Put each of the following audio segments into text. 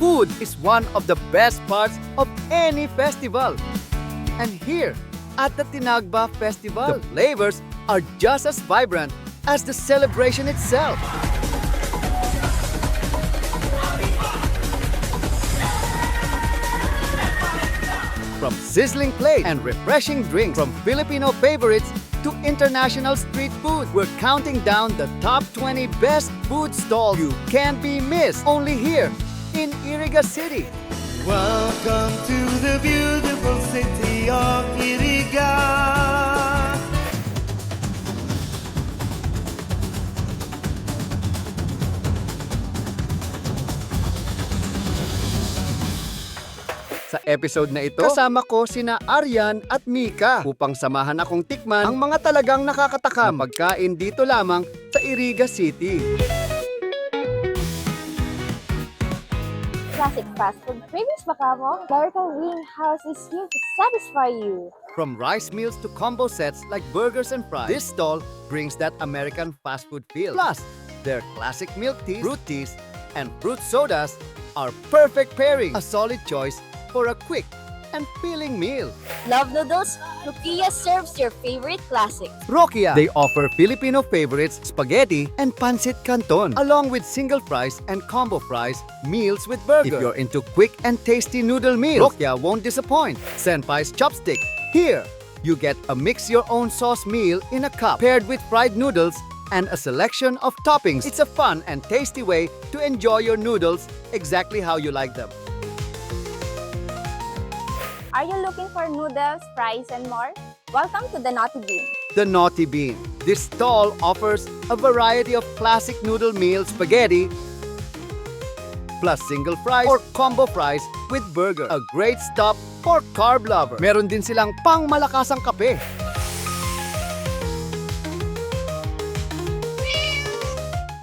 Food is one of the best parts of any festival. And here, at the Tinagba Festival, the flavors are just as vibrant as the celebration itself. From sizzling plates and refreshing drinks, from Filipino favorites to international street food, we're counting down the top 20 best food stalls you can't be missed only here in Iriga City. Welcome to the beautiful city of Iriga. Sa episode na ito, kasama ko sina Aryan at Mika upang samahan akong tikman ang mga talagang nakakatakam na pagkain dito lamang sa Iriga City. Classic fast food cravings ba ka mo? American Greenhouse is here to satisfy you. From rice meals to combo sets like burgers and fries, this stall brings that American fast food feel. Plus, their classic milk teas, fruit teas, and fruit sodas are perfect pairing. A solid choice for a quick and filling meal. Love noodles? Rukia serves your favorite classics. Rokia, they offer Filipino favorites, spaghetti and pancit canton, along with single fries and combo fries, meals with burger. If you're into quick and tasty noodle meals, Rokia won't disappoint. Senpai's chopstick. Here, you get a mix-your-own sauce meal in a cup, paired with fried noodles and a selection of toppings. It's a fun and tasty way to enjoy your noodles exactly how you like them. Are you looking for noodles, fries, and more? Welcome to the Naughty Bean. The Naughty Bean. This stall offers a variety of classic noodle meals, spaghetti, plus single fries or combo fries with burger. A great stop for carb lover. Meron din silang pangmalakasang kape.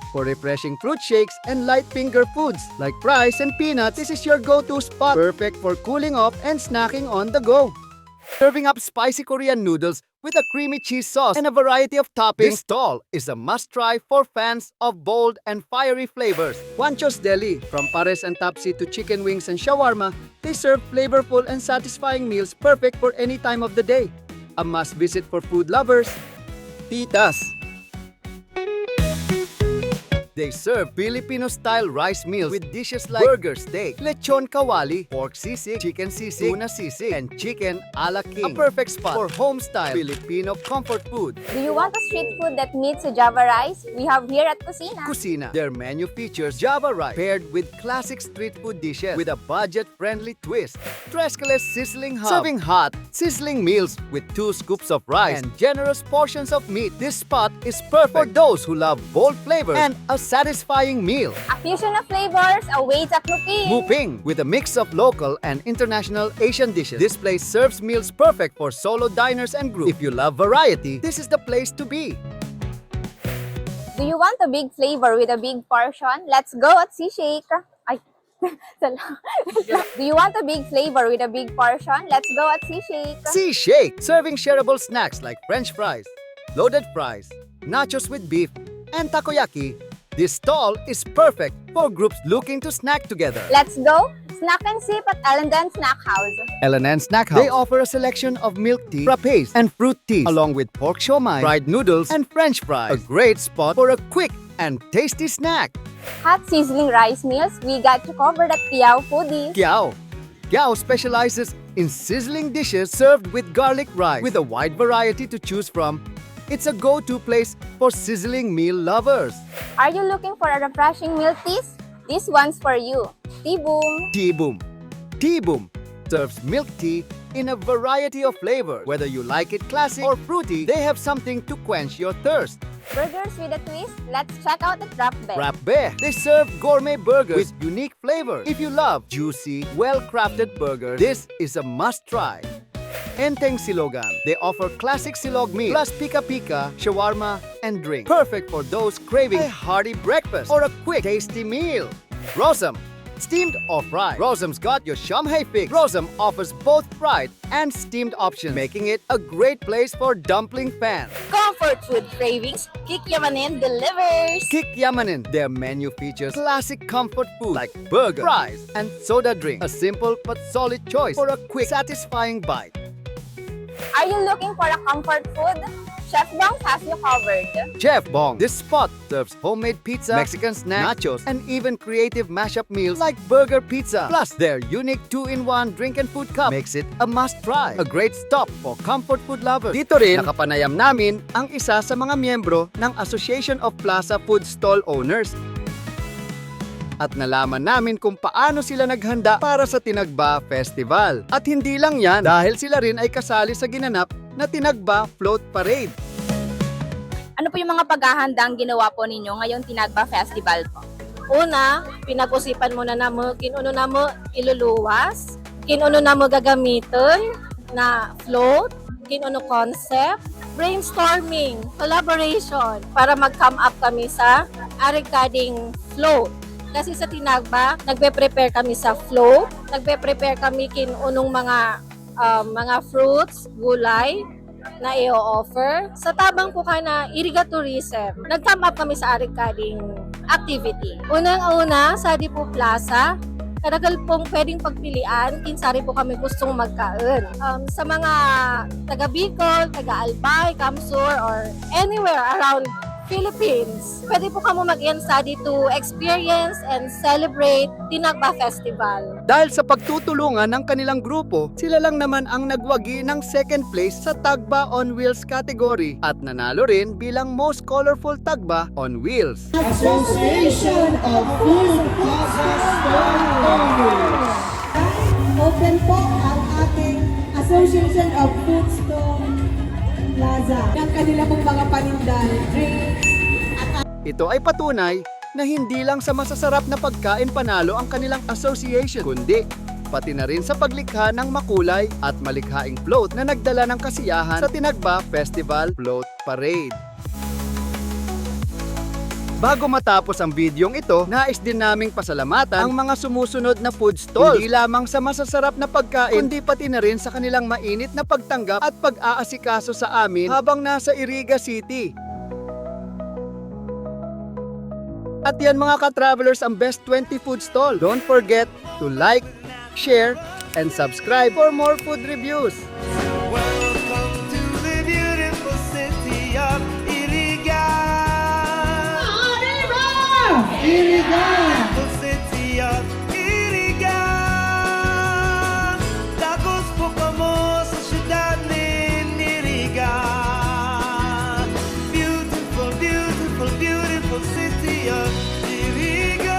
For refreshing fruit shakes and light finger foods like fries and peanuts, this is your go-to spot. Perfect for cooling off and snacking on the go. Serving up spicy Korean noodles with a creamy cheese sauce and a variety of toppings, this stall is a must-try for fans of bold and fiery flavors. Juancho's Deli. From pares and tapsi to chicken wings and shawarma, they serve flavorful and satisfying meals perfect for any time of the day. A must-visit for food lovers. Titas. They serve Filipino-style rice meals with dishes like burger steak, lechon kawali, pork sisig, chicken sisig, tuna sisig, and chicken a la king. A perfect spot for home-style Filipino comfort food. Do you want a street food that meets a Java rice? We have here at Kusina. Kusina. Their menu features Java rice paired with classic street food dishes with a budget-friendly twist. Trescale's sizzling hub, serving hot, sizzling meals with 2 scoops of rice and generous portions of meat. This spot is perfect for those who love bold flavors and a satisfying meal. A fusion of flavors awaits at Muping. Muping, with a mix of local and international Asian dishes. This place serves meals perfect for solo diners and groups. If you love variety, this is the place to be. Do you want a big flavor with a big portion? Let's go at Seashake. Ay. Do you want a big flavor with a big portion? Let's go at Seashake. Sea Shake, serving shareable snacks like French fries, loaded fries, nachos with beef, and takoyaki. This stall is perfect for groups looking to snack together. Let's go snack and sip at Ellen Snack House. L&N Snack House. They offer a selection of milk tea, frappes, and fruit teas, along with pork siomai, fried noodles, and French fries. A great spot for a quick and tasty snack. Hot sizzling rice meals, we got you covered at Kiao Foodies. Kiao. Kiao specializes in sizzling dishes served with garlic rice. With a wide variety to choose from, it's a go-to place for sizzling meal lovers. Are you looking for a refreshing milk teas? This one's for you. Tea Boom. Tea Boom. Tea Boom serves milk tea in a variety of flavors. Whether you like it classic or fruity, they have something to quench your thirst. Burgers with a twist? Let's check out the Trap Bear. Frappe. They serve gourmet burgers with unique flavors. If you love juicy, well-crafted burgers, this is a must-try. Enteng Silogan. They offer classic silog meal plus pika-pika, shawarma, and drink. Perfect for those craving a hearty breakfast or a quick, tasty meal. Rosam. Steamed or fried? Rosam's got your Shanghai fix. Rosam offers both fried and steamed options, making it a great place for dumpling fans. Comfort food cravings, Kik Yamanin delivers! Kik Yamanin. Their menu features classic comfort food like burger, fries, and soda drink. A simple but solid choice for a quick, satisfying bite. Are you looking for a comfort food? Chef Bong has you covered. Chef Bong. This spot serves homemade pizza, Mexican snacks, nachos, and even creative mashup meals like burger pizza. Plus, their unique 2-in-1 drink and food cup makes it a must-try. A great stop for comfort food lovers. Dito rin, nakapanayam namin ang isa sa mga miyembro ng Association of Plaza Food Stall Owners. At nalaman namin kung paano sila naghanda para sa Tinagba Festival. At hindi lang yan, dahil sila rin ay kasali sa ginanap na Tinagba Float Parade. Ano po yung mga paghahandang ginawa po ninyo ngayong Tinagba Festival po? Una, pinag-usipan muna namo, kinuno namo iluluwas, kinuno namo gagamiton na float, kinuno concept, brainstorming, collaboration para mag-come up kami sa arigkading float. Kasi sa Tinagba, nagpe-prepare kami sa float, nagpe-prepare kami kinunong mga fruits, gulay na i-offer. Sa tabang po ka na Iriga Tourism, nag-come up kami sa arigkading activity. Unang-una, sa Dipo Plaza, kadagal pong pwedeng pagpilian, kinsari po kami gustong magkain. Sa mga taga Bicol, taga Albay, Camsur, or anywhere around Philippines, pwede po kamo mag-study to experience and celebrate Tinagba Festival. Dahil sa pagtutulungan ng kanilang grupo, sila lang naman ang nagwagi ng second place sa Tagba on Wheels category at nanalo rin bilang most colorful Tagba on Wheels. Association of Food Plaza Stall Owners. Open po ang ating Association of Food Stall Plaza. Ang kanila pong mga paninda, drinks. Ito ay patunay na hindi lang sa masasarap na pagkain panalo ang kanilang association, kundi pati na rin sa paglikha ng makulay at malikhaing float na nagdala ng kasiyahan sa Tinagba Festival Float Parade. Bago matapos ang bidyong ito, nais din naming pasalamatan ang mga sumusunod na food stalls. Hindi lamang sa masasarap na pagkain, kundi pati na rin sa kanilang mainit na pagtanggap at pag-aasikaso sa amin habang nasa Iriga City. At yan mga ka-travelers ang best 20 food stall. Don't forget to like, share, and subscribe for more food reviews. Welcome to the beautiful city of Iriga. Iriga! Beautiful city of Iriga. Dagos po kamo sa syudad ni Iriga. Beautiful, beautiful, beautiful city of Iriga.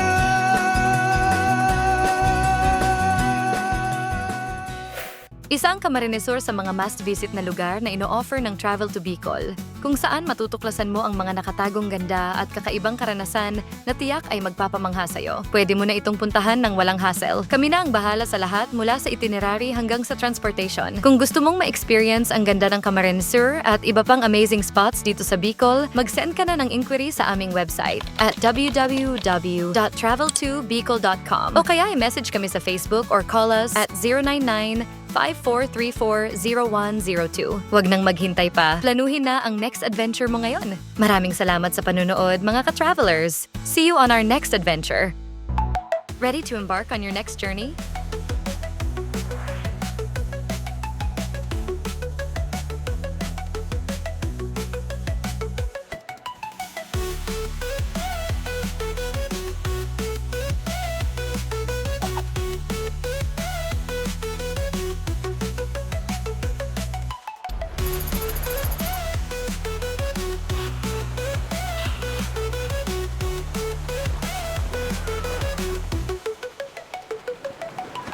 Isa ang Camarinesor sa mga must-visit na lugar na ino-offer ng Travel to Bicol, kung saan matutuklasan mo ang mga nakatagong ganda at kakaibang karanasan na tiyak ay magpapamangha sa'yo. Pwede mo na itong puntahan ng walang hassle. Kami na ang bahala sa lahat mula sa itinerary hanggang sa transportation. Kung gusto mong ma-experience ang ganda ng Camarinesor at iba pang amazing spots dito sa Bicol, mag-send ka na ng inquiry sa aming website at www.travel2bicol.com o kaya i-message kami sa Facebook or call us at 099-5434-0102. Huwag nang maghintay pa. Planuhin na ang next adventure mo ngayon. Maraming salamat sa panunood, mga ka-travelers. See you on our next adventure. Ready to embark on your next journey?